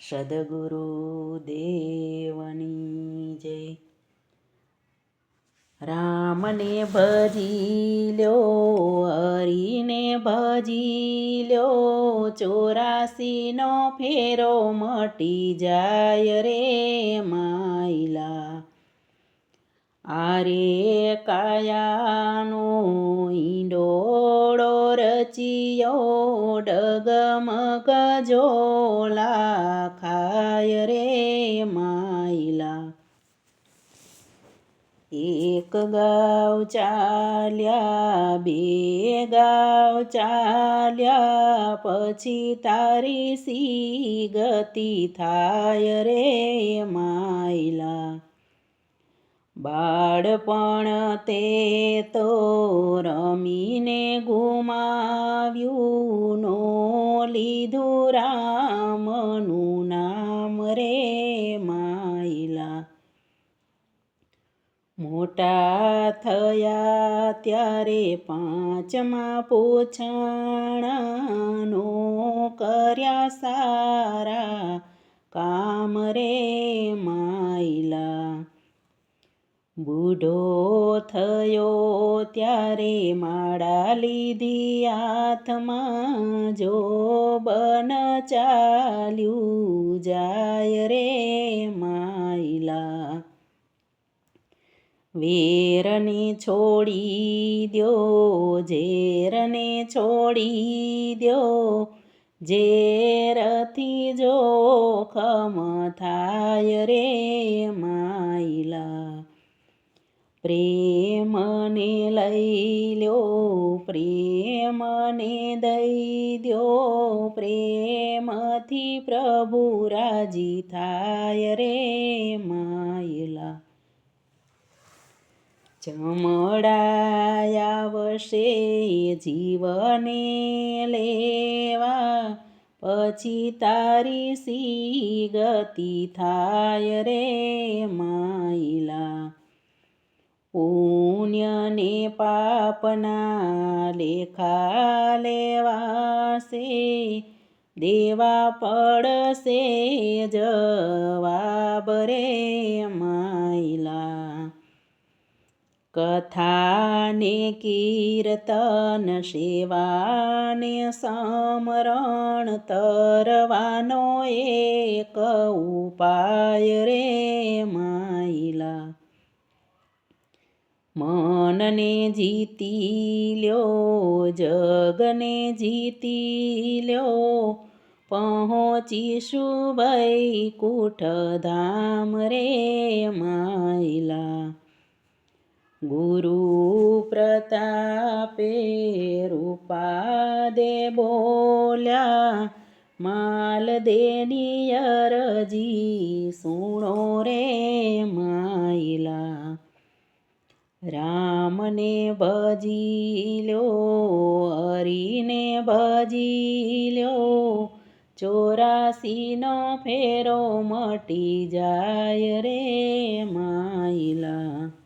સદગુરુ દેવની જય. રામને ભજી લ્યો, હરીને ભજી લ્યો, 84નો ફેરો મટી જાય રે માયલા. આરે કાયાનો ઈંડોળો રચિયો, ડગમગ જોલા ખાય રે માયલા. એક ગાવ ચાલ્યા, બે ગાવ ચાલ્યા, પછી તારી સી ગતિ થાય રે માયલા. બાળપણ તે તો રમીને ગુમાવ્યું, નો લીધું રામનું નામ રે માયલા. મોટા થયા ત્યારે પાંચમા પૂછાણાનો, કર્યા સારા કામ રે માયલા. બુઢો થયો ત્યારે માળા લીધી હાથમાં, જો બન ચાલ્યું જાય રે માયલા. વેરને છોડી દ્યો, ઝેરને છોડી દ્યો, ઝેરથી જોખમ થાય રે માયલા. પ્રેમને લઈ લ્યો, પ્રેમને દઈ દ્યો, પ્રેમથી પ્રભુ રાજી થાય રે માયલા. ચમડાયાવશે જીવને લેવા, પછી તારી સી ગતિ થાય રે માયલા. પુણ્ય ને પાપના લેખા લેવાશે, દેવા પડશે જવાબ રે માયલા. કથા ને કીર્તન સેવાને સમરણ, તરવાનો એક ઉપાય રે માયલા. મનને જીતી લ્યો, જગને જીતી લ્યો, પહોંચીશું વૈકુંઠ ધામ રે માયલા. ગુરુ પ્રતાપે રૂપાદે બોલ્યા, માલદેની અરજી સુણો રે માયલા. રામને ભજી લ્યો, હરીને ભજી લ્યો, 84નો ફેરો મટી જાય રે માયલા.